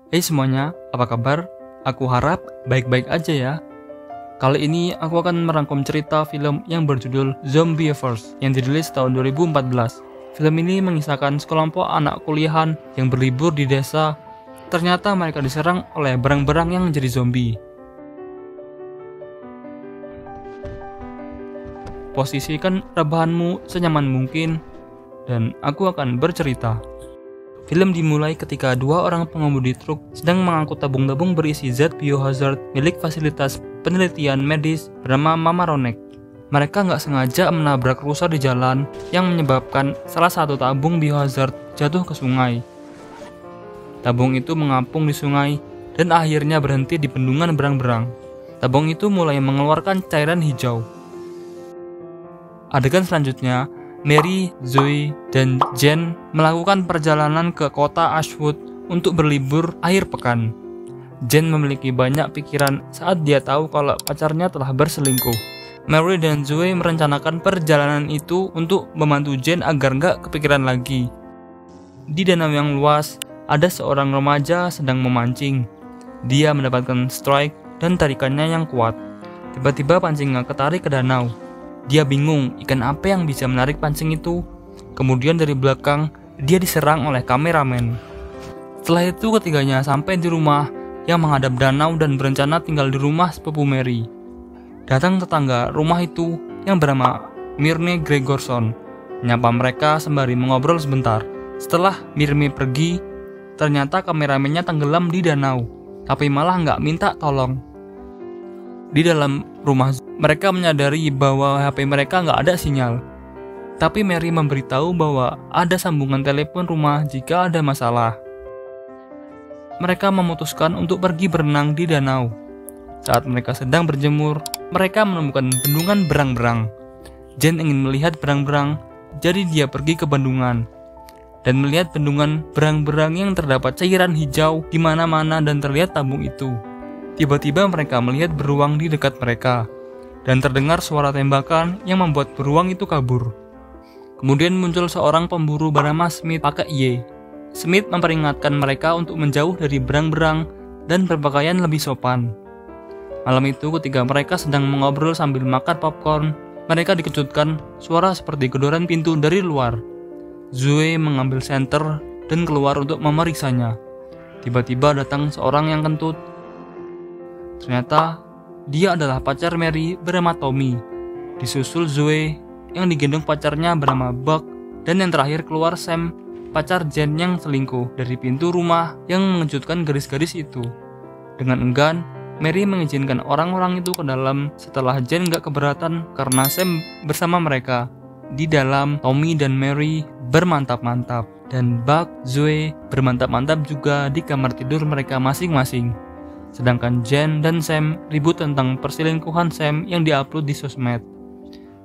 Hey semuanya, apa kabar? Aku harap baik-baik aja ya. Kali ini aku akan merangkum cerita film yang berjudul Zombieverse yang dirilis tahun 2014. Film ini mengisahkan sekelompok anak kuliahan yang berlibur di desa. Ternyata mereka diserang oleh berang-berang yang menjadi zombie. Posisikan rebahanmu senyaman mungkin dan aku akan bercerita. Film dimulai ketika dua orang pengemudi truk sedang mengangkut tabung-tabung berisi zat biohazard milik fasilitas penelitian medis bernama Mamaroneck. Mereka nggak sengaja menabrak rusa di jalan yang menyebabkan salah satu tabung biohazard jatuh ke sungai. Tabung itu mengapung di sungai dan akhirnya berhenti di bendungan berang-berang. Tabung itu mulai mengeluarkan cairan hijau. Adegan selanjutnya, Mary, Zoe, dan Jen melakukan perjalanan ke kota Ashwood untuk berlibur akhir pekan. Jen memiliki banyak pikiran saat dia tahu kalau pacarnya telah berselingkuh. Mary dan Zoe merencanakan perjalanan itu untuk membantu Jen agar nggak kepikiran lagi. Di danau yang luas, ada seorang remaja sedang memancing. Dia mendapatkan strike dan tarikannya yang kuat. Tiba-tiba pancingnya ketarik ke danau. Dia bingung ikan apa yang bisa menarik pancing itu. Kemudian dari belakang, dia diserang oleh kameramen. Setelah itu ketiganya sampai di rumah yang menghadap danau dan berencana tinggal di rumah sepupu Mary. Datang tetangga rumah itu yang bernama Myrne Gregorson menyapa mereka sembari mengobrol sebentar. Setelah Myrne pergi, ternyata kameramennya tenggelam di danau, tapi malah nggak minta tolong. Di dalam rumah, mereka menyadari bahwa HP mereka nggak ada sinyal. Tapi Mary memberitahu bahwa ada sambungan telepon rumah jika ada masalah. Mereka memutuskan untuk pergi berenang di danau. Saat mereka sedang berjemur, mereka menemukan bendungan berang-berang. Jen ingin melihat berang-berang, jadi dia pergi ke bendungan dan melihat bendungan berang-berang yang terdapat cairan hijau di mana-mana dan terlihat tabung itu. Tiba-tiba mereka melihat beruang di dekat mereka, dan terdengar suara tembakan yang membuat beruang itu kabur. Kemudian muncul seorang pemburu bernama Smith pakai Y. Smith memperingatkan mereka untuk menjauh dari berang-berang dan berpakaian lebih sopan. Malam itu ketika mereka sedang mengobrol sambil makan popcorn, mereka dikejutkan suara seperti gedoran pintu dari luar. Zoe mengambil senter dan keluar untuk memeriksanya. Tiba-tiba datang seorang yang kentut. Ternyata dia adalah pacar Mary bernama Tommy. Disusul Zoe yang digendong pacarnya bernama Buck, dan yang terakhir keluar Sam, pacar Jen yang selingkuh dari pintu rumah yang mengejutkan garis-garis itu. Dengan enggan, Mary mengizinkan orang-orang itu ke dalam setelah Jen gak keberatan karena Sam bersama mereka. Di dalam, Tommy dan Mary bermantap-mantap, dan Buck, Zoe bermantap-mantap juga di kamar tidur mereka masing-masing. Sedangkan Jen dan Sam ribut tentang perselingkuhan Sam yang diupload di sosmed.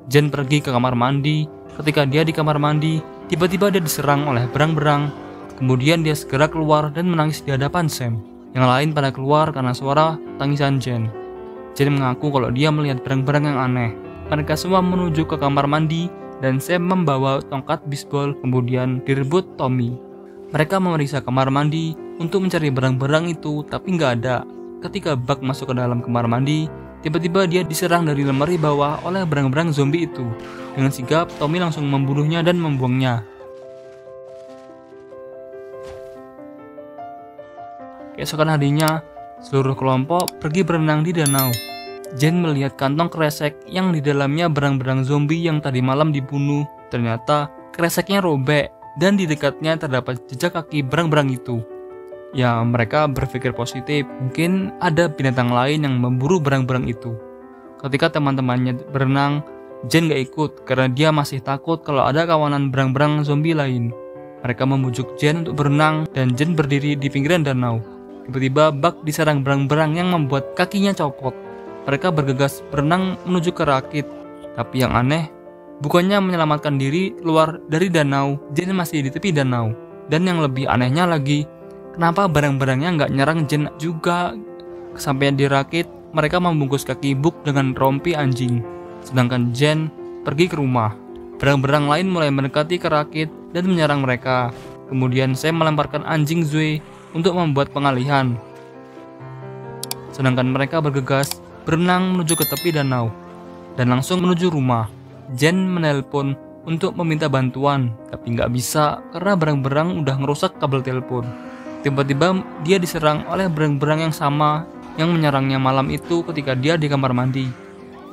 Jen pergi ke kamar mandi. Ketika dia di kamar mandi, tiba-tiba dia diserang oleh berang-berang. Kemudian dia segera keluar dan menangis di hadapan Sam. Yang lain pada keluar karena suara tangisan Jen. Jen mengaku kalau dia melihat berang-berang yang aneh. Mereka semua menuju ke kamar mandi dan Sam membawa tongkat bisbol, kemudian direbut Tommy. Mereka memeriksa kamar mandi untuk mencari berang-berang itu, tapi nggak ada. Ketika Buck masuk ke dalam kamar mandi, tiba-tiba dia diserang dari lemari bawah oleh berang-berang zombie itu. Dengan sigap, Tommy langsung membunuhnya dan membuangnya. Keesokan harinya, seluruh kelompok pergi berenang di danau. Jen melihat kantong kresek yang di dalamnya berang-berang zombie yang tadi malam dibunuh. Ternyata kreseknya robek dan di dekatnya terdapat jejak kaki berang-berang itu. Ya, mereka berpikir positif, mungkin ada binatang lain yang memburu berang-berang itu. Ketika teman-temannya berenang, Jen gak ikut karena dia masih takut kalau ada kawanan berang-berang zombie lain. Mereka membujuk Jen untuk berenang dan Jen berdiri di pinggiran danau. Tiba-tiba Buck diserang berang-berang yang membuat kakinya copot. Mereka bergegas berenang menuju ke rakit. Tapi yang aneh, bukannya menyelamatkan diri keluar dari danau, Jen masih di tepi danau. Dan yang lebih anehnya lagi, kenapa barang-barangnya nggak nyerang Jen juga? Kesampaian di rakit, mereka membungkus kaki Buck dengan rompi anjing. Sedangkan Jen pergi ke rumah. Barang-barang lain mulai mendekati ke rakit dan menyerang mereka. Kemudian Sam melemparkan anjing Zoe untuk membuat pengalihan. Sedangkan mereka bergegas berenang menuju ke tepi danau dan langsung menuju rumah. Jen menelpon untuk meminta bantuan, tapi nggak bisa karena berang-berang udah ngerusak kabel telepon. Tiba-tiba dia diserang oleh berang-berang yang sama yang menyerangnya malam itu ketika dia di kamar mandi.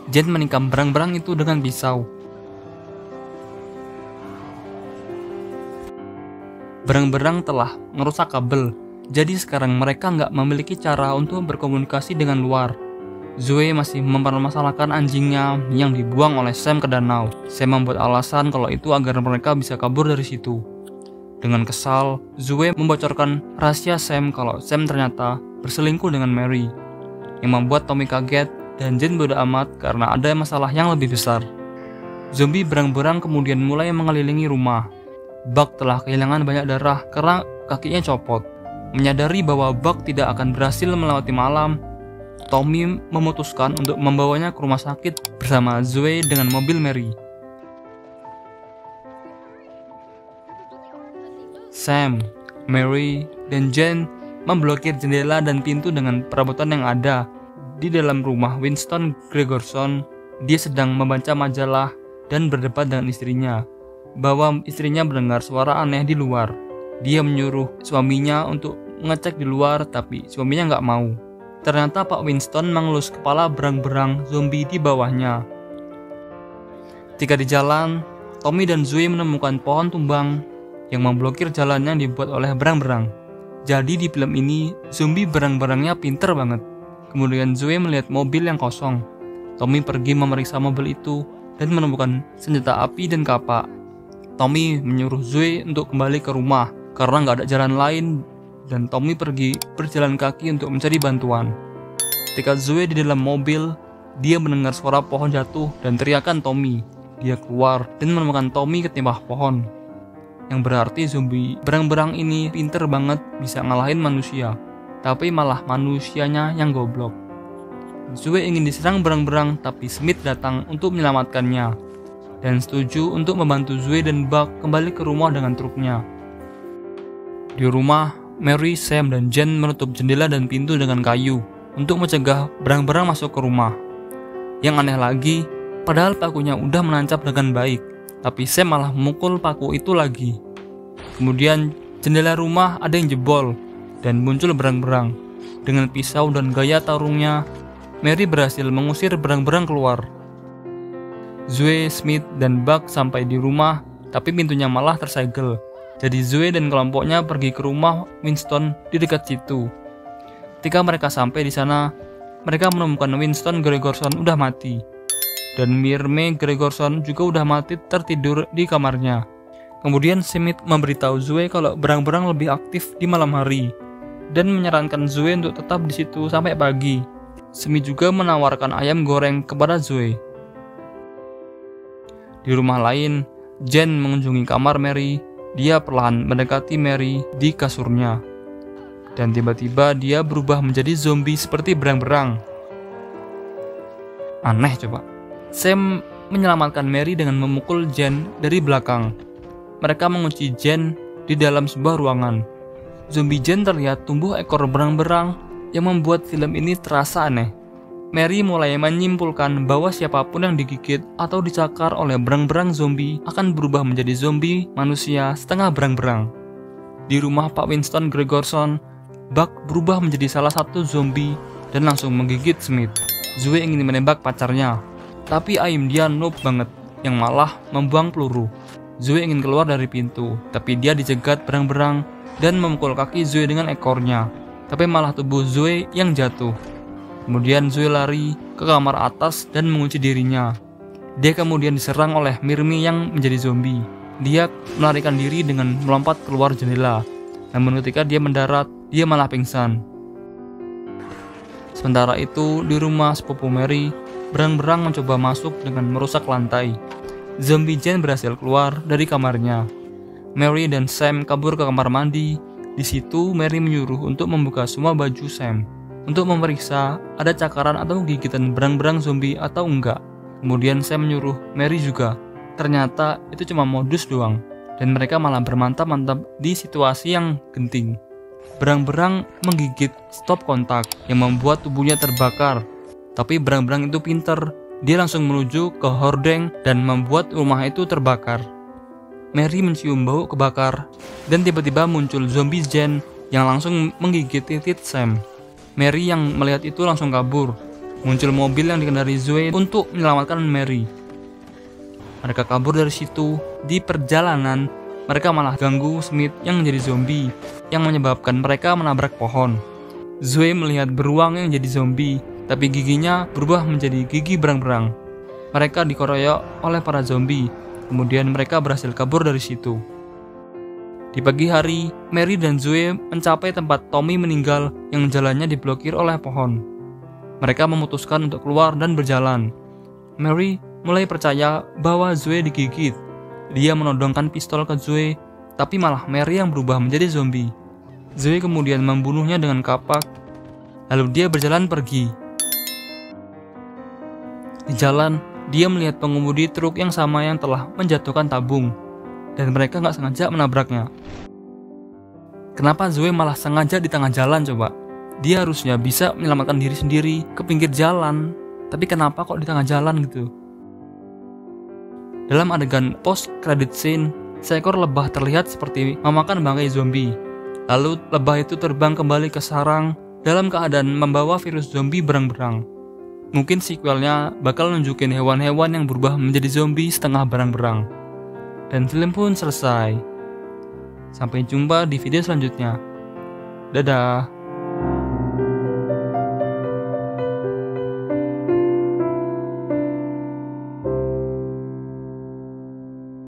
Jen menikam berang-berang itu dengan pisau. Berang-berang telah merusak kabel, jadi sekarang mereka nggak memiliki cara untuk berkomunikasi dengan luar. Zoe masih mempermasalahkan anjingnya yang dibuang oleh Sam ke danau. Sam membuat alasan kalau itu agar mereka bisa kabur dari situ. Dengan kesal, Zoe membocorkan rahasia Sam kalau Sam ternyata berselingkuh dengan Mary, yang membuat Tommy kaget dan Jen bodo amat karena ada masalah yang lebih besar. Zombie berang-berang kemudian mulai mengelilingi rumah. Buck telah kehilangan banyak darah karena kakinya copot. Menyadari bahwa Buck tidak akan berhasil melewati malam, Tommy memutuskan untuk membawanya ke rumah sakit bersama Zoe dengan mobil Mary. Sam, Mary, dan Jen memblokir jendela dan pintu dengan perabotan yang ada. Di dalam rumah Winston Gregerson, dia sedang membaca majalah dan berdebat dengan istrinya bahwa istrinya mendengar suara aneh di luar. Dia menyuruh suaminya untuk mengecek di luar, tapi suaminya nggak mau. Ternyata Pak Winston mengelus kepala berang-berang zombie di bawahnya. Ketika di jalan, Tommy dan Zoe menemukan pohon tumbang yang memblokir jalan yang dibuat oleh berang-berang. Jadi di film ini, zombie berang-berangnya pinter banget. Kemudian Zoe melihat mobil yang kosong. Tommy pergi memeriksa mobil itu dan menemukan senjata api dan kapak. Tommy menyuruh Zoe untuk kembali ke rumah karena nggak ada jalan lain, dan Tommy pergi berjalan kaki untuk mencari bantuan. Ketika Zoe di dalam mobil, dia mendengar suara pohon jatuh dan teriakan Tommy. Dia keluar dan menemukan Tommy ketimpa pohon, yang berarti zombie berang-berang ini pinter banget bisa ngalahin manusia, tapi malah manusianya yang goblok. Zoe ingin diserang berang-berang, tapi Smith datang untuk menyelamatkannya dan setuju untuk membantu Zoe dan Buck kembali ke rumah dengan truknya. Di rumah, Mary, Sam, dan Jen menutup jendela dan pintu dengan kayu untuk mencegah berang-berang masuk ke rumah. Yang aneh lagi, padahal pakunya udah menancap dengan baik, tapi Sam malah memukul paku itu lagi. Kemudian jendela rumah ada yang jebol dan muncul berang-berang. Dengan pisau dan gaya tarungnya, Mary berhasil mengusir berang-berang keluar. Zoe, Smith, dan Buck sampai di rumah, tapi pintunya malah tersegel. Jadi Zoe dan kelompoknya pergi ke rumah Winston di dekat situ. Ketika mereka sampai di sana, mereka menemukan Winston Gregerson udah mati, dan Myrme Gregerson juga udah mati tertidur di kamarnya. Kemudian Smith memberitahu Zoe kalau berang-berang lebih aktif di malam hari dan menyarankan Zoe untuk tetap di situ sampai pagi. Smith juga menawarkan ayam goreng kepada Zoe. Di rumah lain, Jen mengunjungi kamar Mary. Dia perlahan mendekati Mary di kasurnya, dan tiba-tiba dia berubah menjadi zombie seperti berang-berang. Aneh coba. Sam menyelamatkan Mary dengan memukul Jen dari belakang. Mereka mengunci Jen di dalam sebuah ruangan. Zombie Jen terlihat tumbuh ekor berang-berang yang membuat film ini terasa aneh. Mary mulai menyimpulkan bahwa siapapun yang digigit atau dicakar oleh berang-berang zombie akan berubah menjadi zombie manusia setengah berang-berang. Di rumah Pak Winston Gregerson, Buck berubah menjadi salah satu zombie dan langsung menggigit Smith. Zoe ingin menembak pacarnya, tapi aim dia noob banget yang malah membuang peluru. Zoe ingin keluar dari pintu, tapi dia dicegat berang-berang dan memukul kaki Zoe dengan ekornya, tapi malah tubuh Zoe yang jatuh. Kemudian Zoe lari ke kamar atas dan mengunci dirinya. Dia kemudian diserang oleh Myrme yang menjadi zombie. Dia melarikan diri dengan melompat keluar jendela. Namun ketika dia mendarat, dia malah pingsan. Sementara itu, di rumah sepupu Mary, berang-berang mencoba masuk dengan merusak lantai. Zombie Jen berhasil keluar dari kamarnya. Mary dan Sam kabur ke kamar mandi. Di situ, Mary menyuruh untuk membuka semua baju Sam untuk memeriksa ada cakaran atau gigitan berang-berang zombie atau enggak. Kemudian Sam menyuruh Mary juga. Ternyata itu cuma modus doang, dan mereka malah bermantap-mantap di situasi yang genting. berang-berang menggigit stop kontak yang membuat tubuhnya terbakar. Tapi berang-berang itu pinter, dia langsung menuju ke hordeng dan membuat rumah itu terbakar. Mary mencium bau kebakar dan tiba-tiba muncul zombie Jen yang langsung menggigit titit Sam. Mary yang melihat itu langsung kabur. Muncul mobil yang dikendarai Zoe untuk menyelamatkan Mary. Mereka kabur dari situ. Di perjalanan, mereka malah ganggu Smith yang menjadi zombie, yang menyebabkan mereka menabrak pohon. Zoe melihat beruang yang jadi zombie, tapi giginya berubah menjadi gigi berang-berang. Mereka dikeroyok oleh para zombie, kemudian mereka berhasil kabur dari situ. Di pagi hari, Mary dan Zoe mencapai tempat Tommy meninggal yang jalannya diblokir oleh pohon. Mereka memutuskan untuk keluar dan berjalan. Mary mulai percaya bahwa Zoe digigit. Dia menodongkan pistol ke Zoe, tapi malah Mary yang berubah menjadi zombie. Zoe kemudian membunuhnya dengan kapak, lalu dia berjalan pergi. Di jalan, dia melihat pengemudi truk yang sama yang telah menjatuhkan tabung, dan mereka nggak sengaja menabraknya. Kenapa Zoe malah sengaja di tengah jalan coba? Dia harusnya bisa menyelamatkan diri sendiri ke pinggir jalan, tapi kenapa kok di tengah jalan gitu? Dalam adegan post-credit scene, seekor lebah terlihat seperti memakan bangkai zombie. Lalu lebah itu terbang kembali ke sarang dalam keadaan membawa virus zombie berang-berang. Mungkin sequelnya bakal nunjukin hewan-hewan yang berubah menjadi zombie setengah berang-berang. Dan film pun selesai. Sampai jumpa di video selanjutnya. Dadah.